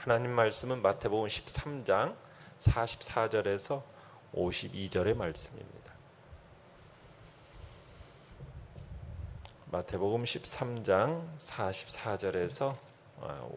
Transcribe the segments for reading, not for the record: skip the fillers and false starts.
하나님 말씀은 마태복음 13장 44절에서 52절의 말씀입니다. 마태복음 13장 44절에서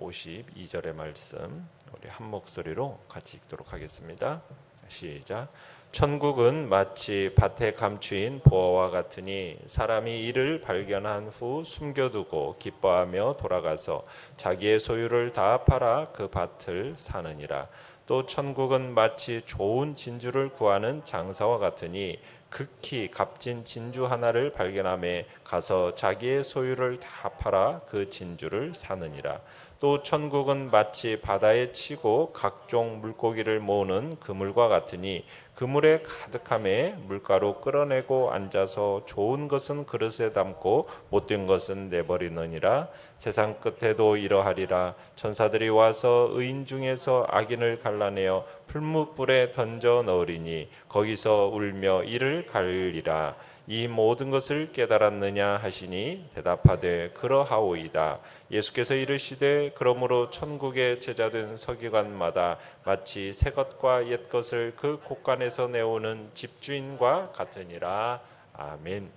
52절의 말씀, 우리 한 목소리로 같이 읽도록 하겠습니다. 시작. 천국은 마치 밭에 감추인 보화와 같으니 사람이 이를 발견한 후 숨겨두고 기뻐하며 돌아가서 자기의 소유를 다 팔아 그 밭을 사느니라. 또 천국은 마치 좋은 진주를 구하는 장사와 같으니 극히 값진 진주 하나를 발견하며 가서 자기의 소유를 다 팔아 그 진주를 사느니라. 또 천국은 마치 바다에 치고 각종 물고기를 모으는 그물과 같으니 그물에 가득함에 물가로 끌어내고 앉아서 좋은 것은 그릇에 담고 못된 것은 내버리느니라. 세상 끝에도 이러하리라. 천사들이 와서 의인 중에서 악인을 갈라내어 풀무불에 던져 넣으리니 거기서 울며 이를 갈리라. 이 모든 것을 깨달았느냐 하시니 대답하되 그러하오이다. 예수께서 이르시되 그러므로 천국의 제자된 서기관마다 마치 새 것과 옛 것을 그 곳간에서 내오는 집주인과 같으니라. 아멘.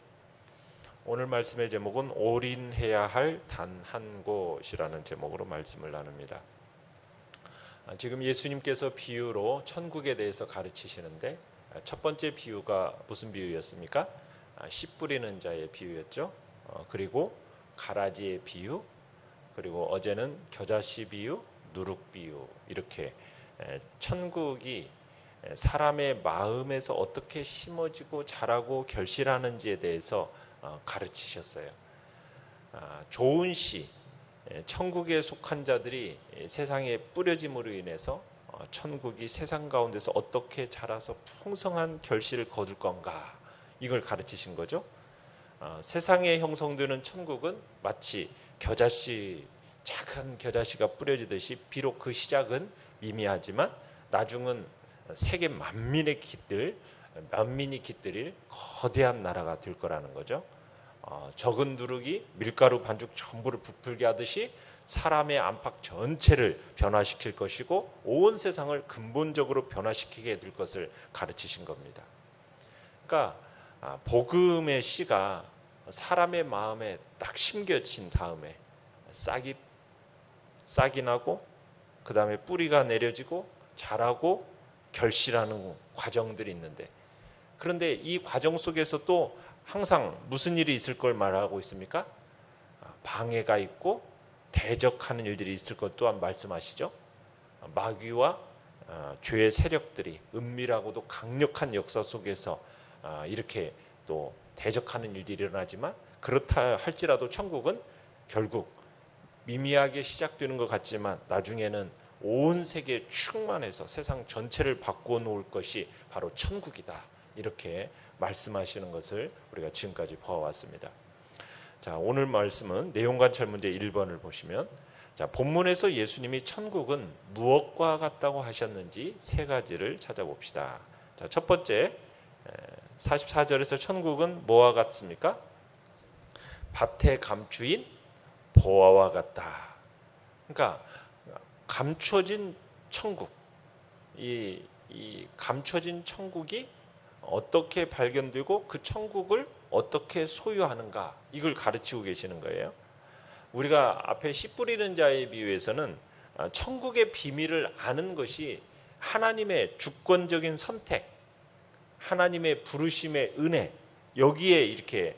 오늘 말씀의 제목은 올인해야 할 단 한 곳이라는 제목으로 말씀을 나눕니다. 지금 예수님께서 비유로 천국에 대해서 가르치시는데 첫 번째 비유가 무슨 비유였습니까? 씨 뿌리는 자의 비유였죠. 그리고 가라지의 비유, 그리고 어제는 겨자씨 비유, 누룩 비유, 이렇게 천국이 사람의 마음에서 어떻게 심어지고 자라고 결실하는지에 대해서 가르치셨어요. 좋은 씨, 천국에 속한 자들이 세상에 뿌려짐으로 인해서 천국이 세상 가운데서 어떻게 자라서 풍성한 결실을 거둘 건가, 이걸 가르치신 거죠. 세상에 형성되는 천국은 마치 겨자씨, 작은 겨자씨가 뿌려지듯이 비록 그 시작은 미미하지만 나중은 세계 만민의 깃들, 만민이 깃들일 거대한 나라가 될 거라는 거죠. 적은 누룩이 밀가루 반죽 전부를 부풀게 하듯이 사람의 안팎 전체를 변화시킬 것이고 온 세상을 근본적으로 변화시키게 될 것을 가르치신 겁니다. 그러니까 복음의 씨가 사람의 마음에 딱 심겨진 다음에 싹이 나고 그 다음에 뿌리가 내려지고 자라고 결실하는 과정들이 있는데, 그런데 이 과정 속에서 또 항상 무슨 일이 있을 걸 말하고 있습니까? 방해가 있고 대적하는 일들이 있을 것 또한 말씀하시죠. 마귀와 죄의 세력들이 은밀하고도 강력한 역사 속에서 이렇게 또 대적하는 일들이 일어나지만, 그렇다 할지라도 천국은 결국 미미하게 시작되는 것 같지만 나중에는 온 세계에 충만해서 세상 전체를 바꾸어 놓을 것이 바로 천국이다, 이렇게 말씀하시는 것을 우리가 지금까지 보아왔습니다. 자, 오늘 말씀은 내용관찰 문제 1번을 보시면, 자, 본문에서 예수님이 천국은 무엇과 같다고 하셨는지 세 가지를 찾아봅시다. 자, 첫 번째, 44절에서 천국은 뭐와 같습니까? 밭에 감추인 보화와 같다. 그러니까 감춰진 천국, 이 감춰진 천국이 어떻게 발견되고 그 천국을 어떻게 소유하는가, 이걸 가르치고 계시는 거예요. 우리가 앞에 씨 뿌리는 자의 비유에서는 천국의 비밀을 아는 것이 하나님의 주권적인 선택, 하나님의 부르심의 은혜, 여기에 이렇게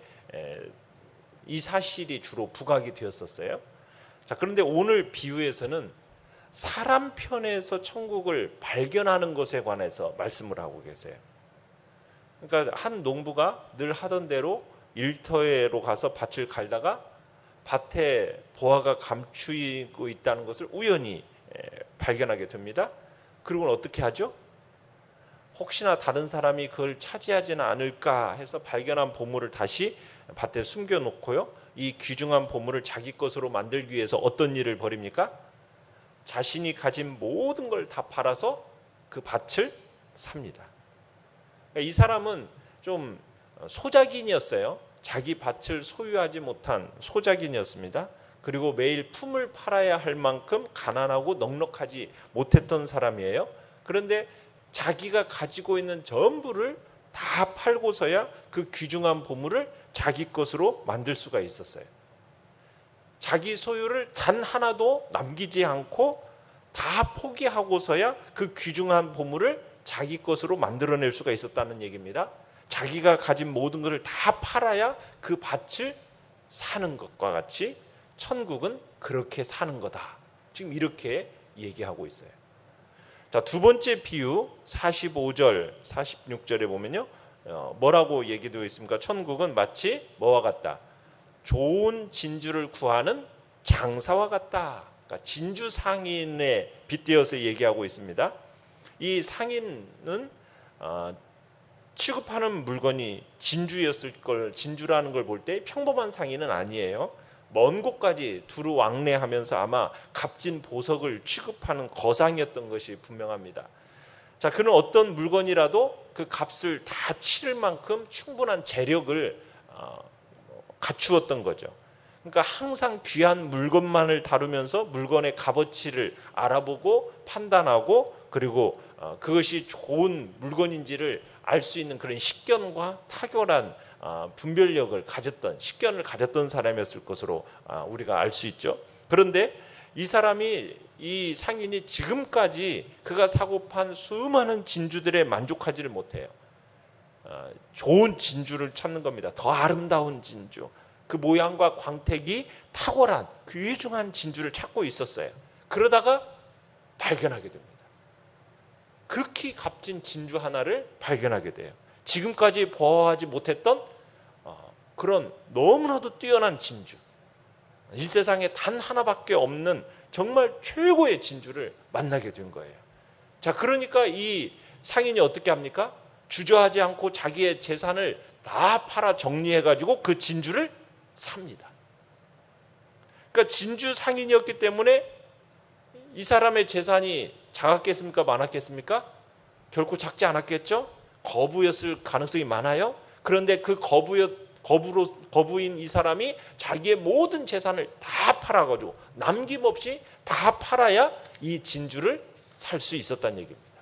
이 사실이 주로 부각이 되었었어요. 자, 그런데 오늘 비유에서는 사람 편에서 천국을 발견하는 것에 관해서 말씀을 하고 계세요. 그러니까 한 농부가 늘 하던 대로 일터로 가서 밭을 갈다가 밭에 보화가 감추고 있다는 것을 우연히 발견하게 됩니다. 그리고 어떻게 하죠? 혹시나 다른 사람이 그걸 차지하지는 않을까 해서 발견한 보물을 다시 밭에 숨겨놓고요, 이 귀중한 보물을 자기 것으로 만들기 위해서 어떤 일을 벌입니까? 자신이 가진 모든 걸 다 팔아서 그 밭을 삽니다. 이 사람은 좀 소작인이었어요. 자기 밭을 소유하지 못한 소작인이었습니다. 그리고 매일 품을 팔아야 할 만큼 가난하고 넉넉하지 못했던 사람이에요. 그런데 자기가 가지고 있는 전부를 다 팔고서야 그 귀중한 보물을 자기 것으로 만들 수가 있었어요. 자기 소유를 단 하나도 남기지 않고 다 포기하고서야 그 귀중한 보물을 자기 것으로 만들어낼 수가 있었다는 얘기입니다. 자기가 가진 모든 것을 다 팔아야 그 밭을 사는 것과 같이 천국은 그렇게 사는 거다. 지금 이렇게 얘기하고 있어요. 자, 두 번째 비유 45절, 46절에 보면요. 뭐라고 얘기되어 있습니까? 천국은 마치 뭐와 같다? 좋은 진주를 구하는 장사와 같다. 그러니까 진주 상인에 빗대어서 얘기하고 있습니다. 이 상인은 취급하는 물건이 진주라는 걸 볼 때 평범한 상인은 아니에요. 먼 곳까지 두루 왕래하면서 아마 값진 보석을 취급하는 거상이었던 것이 분명합니다. 자, 그는 어떤 물건이라도 그 값을 다 치를 만큼 충분한 재력을 갖추었던 거죠. 그러니까 항상 귀한 물건만을 다루면서 물건의 값어치를 알아보고 판단하고 그리고 그것이 좋은 물건인지를 알 수 있는 그런 식견과 탁월한 분별력을 가졌던 식견을 가졌던 사람이었을 것으로 우리가 알 수 있죠. 그런데 이 상인이 지금까지 그가 사고 판 수많은 진주들에 만족하지를 못해요. 좋은 진주를 찾는 겁니다. 더 아름다운 진주, 그 모양과 광택이 탁월한 귀중한 진주를 찾고 있었어요. 그러다가 발견하게 됩니다. 극히 값진 진주 하나를 발견하게 돼요. 지금까지 보아하지 못했던 그런 너무나도 뛰어난 진주, 이 세상에 단 하나밖에 없는 정말 최고의 진주를 만나게 된 거예요. 자, 그러니까 이 상인이 어떻게 합니까? 주저하지 않고 자기의 재산을 다 팔아 정리해가지고 그 진주를 삽니다. 그러니까 진주 상인이었기 때문에 이 사람의 재산이 작았겠습니까? 많았겠습니까? 결코 작지 않았겠죠? 거부였을 가능성이 많아요. 그런데 그 거부인 이 사람이 자기의 모든 재산을 다 팔아가지고 남김없이 다 팔아야 이 진주를 살 수 있었다는 얘기입니다.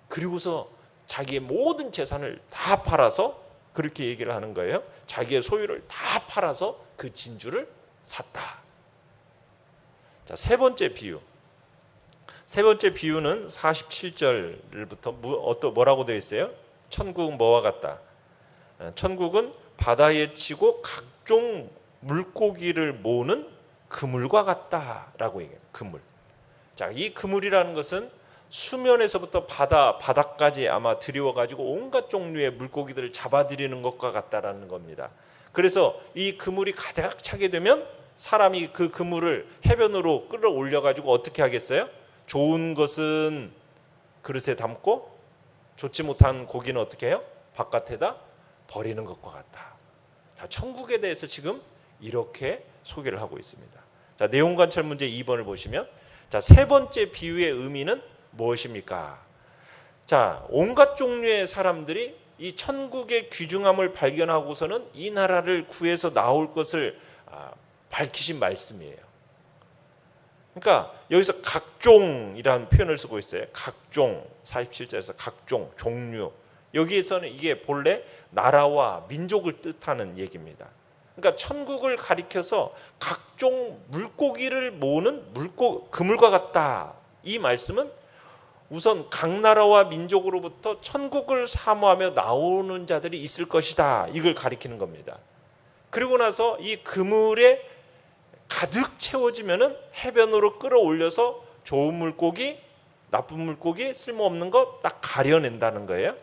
그리고서 자기의 모든 재산을 다 팔아서 그렇게 얘기를 하는 거예요. 자기의 소유를 다 팔아서 그 진주를 샀다. 자, 세 번째 비유. 세 번째 비유는 47절부터 뭐라고 되어 있어요? 천국은 뭐와 같다? 천국은 바다에 치고 각종 물고기를 모으는 그물과 같다라고 얘기해요. 그물. 자, 이 그물이라는 것은 수면에서부터 바닥까지 아마 들여와가지고 온갖 종류의 물고기들을 잡아들이는 것과 같다라는 겁니다. 그래서 이 그물이 가득 차게 되면 사람이 그 그물을 해변으로 끌어올려가지고 어떻게 하겠어요? 좋은 것은 그릇에 담고 좋지 못한 고기는 어떻게 해요? 바깥에다 버리는 것과 같다. 자, 천국에 대해서 지금 이렇게 소개를 하고 있습니다. 자, 내용 관찰 문제 2번을 보시면, 자, 세 번째 비유의 의미는 무엇입니까? 자, 온갖 종류의 사람들이 이 천국의 귀중함을 발견하고서는 이 나라를 구해서 나올 것을 밝히신 말씀이에요. 그러니까 여기서 각종이라는 표현을 쓰고 있어요. 각종, 47절에서 각종, 종류. 여기에서는 이게 본래 나라와 민족을 뜻하는 얘기입니다. 그러니까 천국을 가리켜서 각종 물고기를 모으는 그물과 같다. 이 말씀은 우선 각 나라와 민족으로부터 천국을 사모하며 나오는 자들이 있을 것이다. 이걸 가리키는 겁니다. 그리고 나서 이 그물에 가득 채워지면은 해변으로 끌어올려서 좋은 물고기, 나쁜 물고기, 쓸모없는 거 딱 가려낸다는 거예요.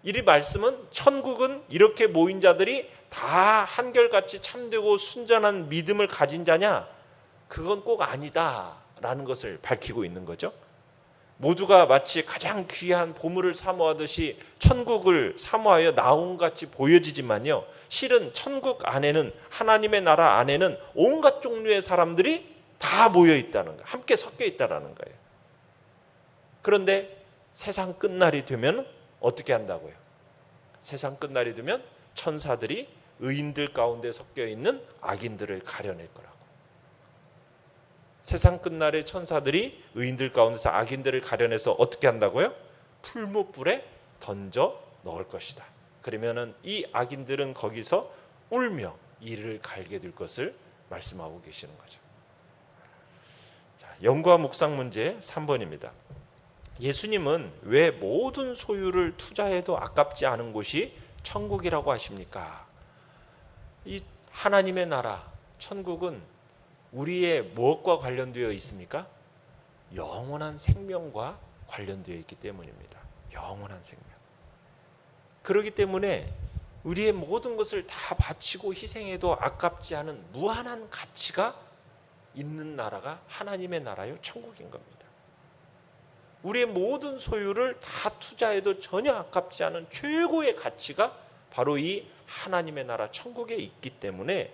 이 말씀은 천국은 이렇게 모인 자들이 다 한결같이 참되고 순전한 믿음을 가진 자냐? 그건 꼭 아니다라는 것을 밝히고 있는 거죠. 모두가 마치 가장 귀한 보물을 사모하듯이 천국을 사모하여 나온 같이 보여지지만요, 실은 천국 안에는, 하나님의 나라 안에는 온갖 종류의 사람들이 다 모여 있다는 거예요. 함께 섞여 있다는 거예요. 그런데 세상 끝날이 되면 어떻게 한다고요? 세상 끝날이 되면 천사들이 의인들 가운데 섞여 있는 악인들을 가려낼 거라고. 세상 끝날에 천사들이 의인들 가운데서 악인들을 가려내서 어떻게 한다고요? 풀무불에 던져 넣을 것이다. 그러면은 이 악인들은 거기서 울며 이를 갈게 될 것을 말씀하고 계시는 거죠. 자, 연구와 묵상 문제 3번입니다. 예수님은 왜 모든 소유를 투자해도 아깝지 않은 곳이 천국이라고 하십니까? 이 하나님의 나라, 천국은 우리의 무엇과 관련되어 있습니까? 영원한 생명과 관련되어 있기 때문입니다. 영원한 생명. 그렇기 때문에 우리의 모든 것을 다 바치고 희생해도 아깝지 않은 무한한 가치가 있는 나라가 하나님의 나라요, 천국인 겁니다. 우리의 모든 소유를 다 투자해도 전혀 아깝지 않은 최고의 가치가 바로 이 하나님의 나라 천국에 있기 때문에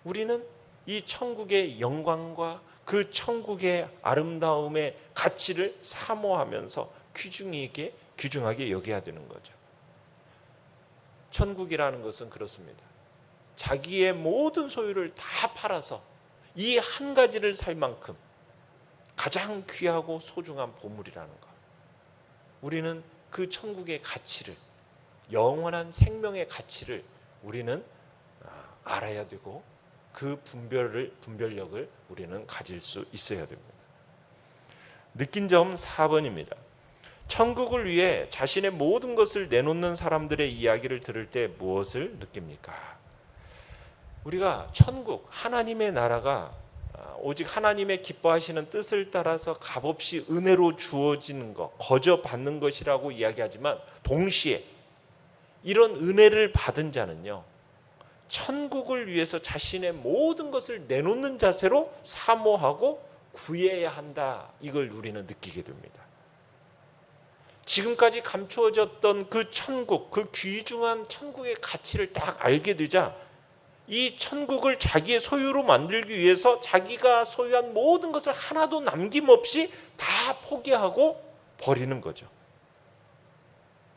우리는 이 천국의 영광과 그 천국의 아름다움의 가치를 사모하면서 귀중하게 여겨야 되는 거죠. 천국이라는 것은 그렇습니다. 자기의 모든 소유를 다 팔아서 이 한 가지를 살 만큼 가장 귀하고 소중한 보물이라는 것. 우리는 그 천국의 가치를, 영원한 생명의 가치를 우리는 알아야 되고 그 분별력을 우리는 가질 수 있어야 됩니다. 느낀 점 4번입니다. 천국을 위해 자신의 모든 것을 내놓는 사람들의 이야기를 들을 때 무엇을 느낍니까? 우리가 천국, 하나님의 나라가 오직 하나님의 기뻐하시는 뜻을 따라서 값없이 은혜로 주어지는 것, 거저 받는 것이라고 이야기하지만 동시에 이런 은혜를 받은 자는요, 천국을 위해서 자신의 모든 것을 내놓는 자세로 사모하고 구해야 한다. 이걸 우리는 느끼게 됩니다. 지금까지 감추어졌던 그 천국, 그 귀중한 천국의 가치를 딱 알게 되자 이 천국을 자기의 소유로 만들기 위해서 자기가 소유한 모든 것을 하나도 남김없이 다 포기하고 버리는 거죠.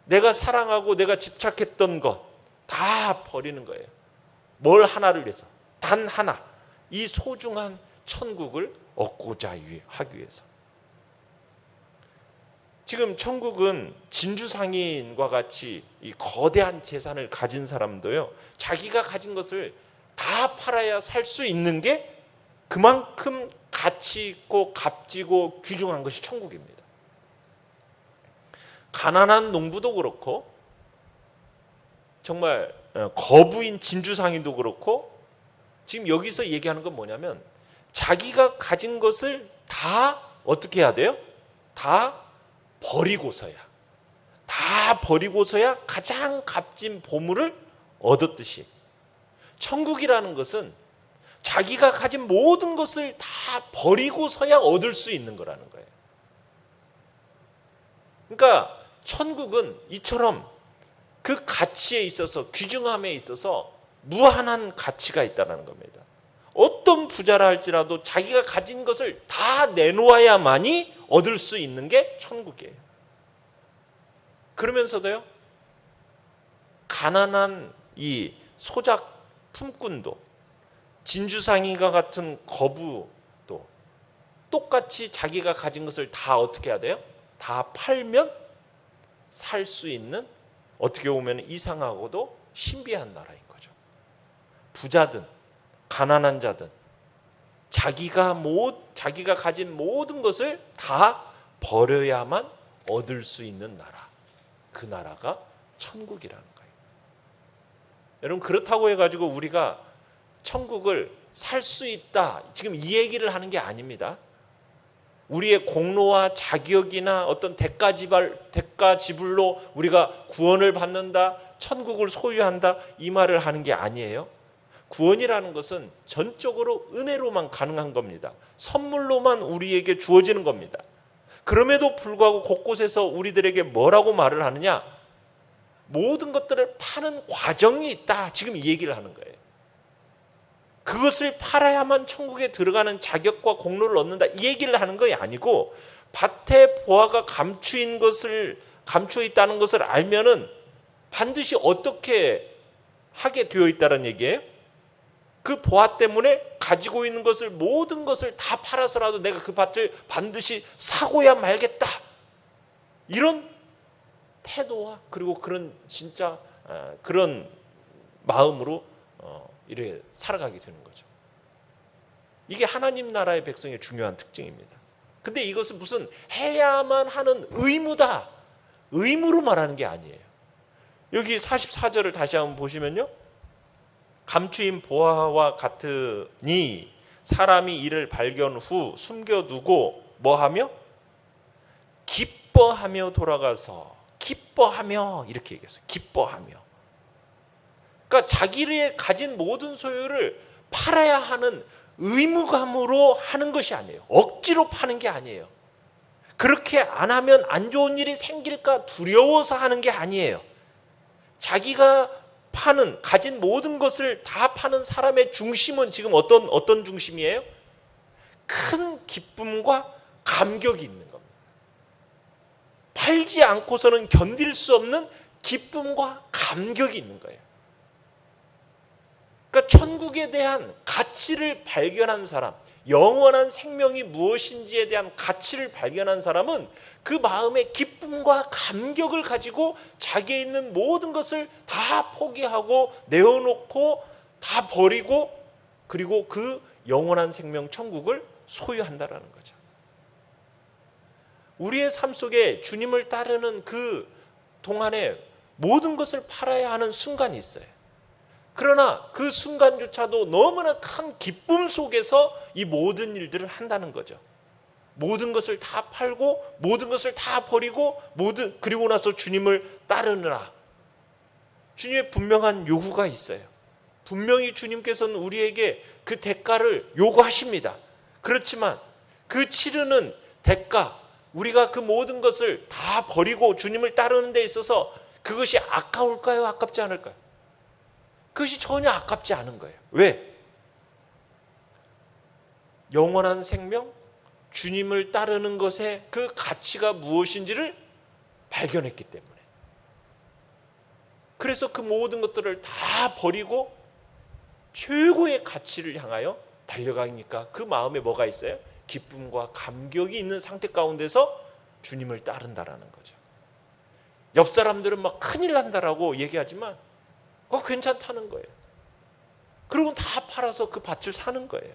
내가 사랑하고 내가 집착했던 것 다 버리는 거예요. 뭘 하나를 위해서, 단 하나, 이 소중한 천국을 얻고자 하기 위해서. 지금 천국은 진주상인과 같이 이 거대한 재산을 가진 사람도요, 자기가 가진 것을 다 팔아야 살 수 있는 게 그만큼 가치 있고 값지고 귀중한 것이 천국입니다. 가난한 농부도 그렇고 정말 거부인 진주상인도 그렇고 지금 여기서 얘기하는 건 뭐냐면 자기가 가진 것을 다 어떻게 해야 돼요? 다 버리고서야 가장 값진 보물을 얻었듯이 천국이라는 것은 자기가 가진 모든 것을 다 버리고서야 얻을 수 있는 거라는 거예요. 그러니까 천국은 이처럼 그 가치에 있어서, 귀중함에 있어서 무한한 가치가 있다는 겁니다. 어떤 부자라 할지라도 자기가 가진 것을 다 내놓아야만이 얻을 수 있는 게 천국이에요. 그러면서도요, 가난한 이 소작 품꾼도, 진주상인과 같은 거부도 똑같이 자기가 가진 것을 다 어떻게 해야 돼요? 다 팔면 살 수 있는, 어떻게 보면 이상하고도 신비한 나라인 거죠. 부자든 가난한 자든 자기가 가진 모든 것을 다 버려야만 얻을 수 있는 나라, 그 나라가 천국이라는 거예요. 여러분, 그렇다고 해가지고 우리가 천국을 살 수 있다, 지금 이 얘기를 하는 게 아닙니다. 우리의 공로와 자격이나 어떤 대가 지불로 우리가 구원을 받는다, 천국을 소유한다, 이 말을 하는 게 아니에요. 구원이라는 것은 전적으로 은혜로만 가능한 겁니다. 선물로만 우리에게 주어지는 겁니다. 그럼에도 불구하고 곳곳에서 우리들에게 뭐라고 말을 하느냐? 모든 것들을 파는 과정이 있다, 지금 이 얘기를 하는 거예요. 그것을 팔아야만 천국에 들어가는 자격과 공로를 얻는다, 이 얘기를 하는 것이 아니고, 밭에 보화가 감추어 있다는 것을 알면은 반드시 어떻게 하게 되어 있다는 얘기예요. 그 보화 때문에 가지고 있는 것을, 모든 것을 다 팔아서라도 내가 그 밭을 반드시 사고야 말겠다, 이런 태도와 그리고 그런 진짜 그런 마음으로 이렇게 살아가게 되는 거죠. 이게 하나님 나라의 백성의 중요한 특징입니다. 근데 이것은 무슨 해야만 하는 의무다, 의무로 말하는 게 아니에요. 여기 44절을 다시 한번 보시면요, 감추인 보화와 같으니 사람이 이를 발견 후 숨겨두고 뭐하며? 기뻐하며 돌아가서, 기뻐하며, 이렇게 얘기했어요. 기뻐하며. 그러니까 자기를 가진 모든 소유를 팔아야 하는 의무감으로 하는 것이 아니에요. 억지로 파는 게 아니에요. 그렇게 안 하면 안 좋은 일이 생길까 두려워서 하는 게 아니에요. 자기가 가진 모든 것을 다 파는 사람의 중심은 지금 어떤 중심이에요? 큰 기쁨과 감격이 있는 겁니다. 팔지 않고서는 견딜 수 없는 기쁨과 감격이 있는 거예요. 그러니까 천국에 대한 가치를 발견한 사람, 영원한 생명이 무엇인지에 대한 가치를 발견한 사람은 그 마음의 기쁨과 감격을 가지고 자기에 있는 모든 것을 다 포기하고 내어놓고 다 버리고, 그리고 그 영원한 생명 천국을 소유한다라는 거죠. 우리의 삶 속에 주님을 따르는 그 동안에 모든 것을 팔아야 하는 순간이 있어요. 그러나 그 순간조차도 너무나 큰 기쁨 속에서 이 모든 일들을 한다는 거죠. 모든 것을 다 팔고 모든 것을 다 버리고 그리고 나서 주님을 따르느라. 주님의 분명한 요구가 있어요. 분명히 주님께서는 우리에게 그 대가를 요구하십니다. 그렇지만 그 치르는 대가, 우리가 그 모든 것을 다 버리고 주님을 따르는 데 있어서 그것이 아까울까요? 아깝지 않을까요? 그것이 전혀 아깝지 않은 거예요. 왜? 영원한 생명, 주님을 따르는 것의 그 가치가 무엇인지를 발견했기 때문에. 그래서 그 모든 것들을 다 버리고 최고의 가치를 향하여 달려가니까 그 마음에 뭐가 있어요? 기쁨과 감격이 있는 상태 가운데서 주님을 따른다라는 거죠. 옆 사람들은 막 큰일 난다라고 얘기하지만 그거 괜찮다는 거예요. 그리고 다 팔아서 그 밭을 사는 거예요.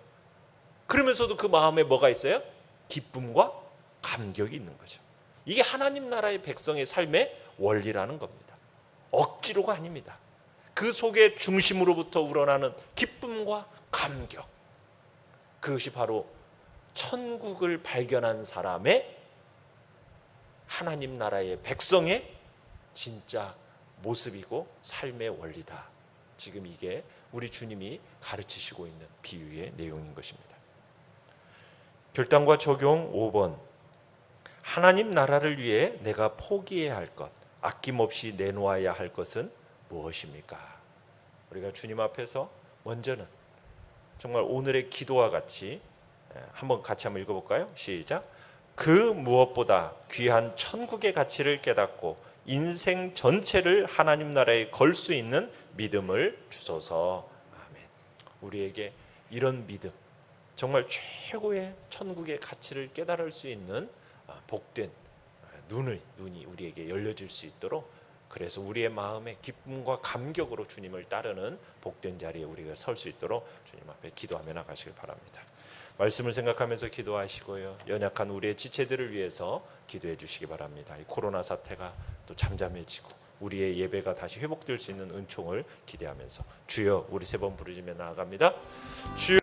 그러면서도 그 마음에 뭐가 있어요? 기쁨과 감격이 있는 거죠. 이게 하나님 나라의 백성의 삶의 원리라는 겁니다. 억지로가 아닙니다. 그 속에 중심으로부터 우러나는 기쁨과 감격, 그것이 바로 천국을 발견한 사람의, 하나님 나라의 백성의 진짜 모습이고 삶의 원리다. 지금 이게 우리 주님이 가르치시고 있는 비유의 내용인 것입니다. 결단과 적용 5번. 하나님 나라를 위해 내가 포기해야 할 것, 아낌없이 내놓아야 할 것은 무엇입니까? 우리가 주님 앞에서 먼저는 정말 오늘의 기도와 같이 같이 한번 읽어볼까요? 시작. 그 무엇보다 귀한 천국의 가치를 깨닫고 인생 전체를 하나님 나라에 걸 수 있는 믿음을 주소서. 아멘. 우리에게 이런 믿음, 정말 최고의 천국의 가치를 깨달을 수 있는 복된 눈이 우리에게 열려질 수 있도록, 그래서 우리의 마음의 기쁨과 감격으로 주님을 따르는 복된 자리에 우리가 설 수 있도록 주님 앞에 기도하며 나가시길 바랍니다. 말씀을 생각하면서 기도하시고요, 연약한 우리의 지체들을 위해서 기도해 주시기 바랍니다. 이 코로나 사태가 또 잠잠해지고 우리의 예배가 다시 회복될 수 있는 은총을 기대하면서 주여, 우리 세 번 부르짖며 나아갑니다. 주여.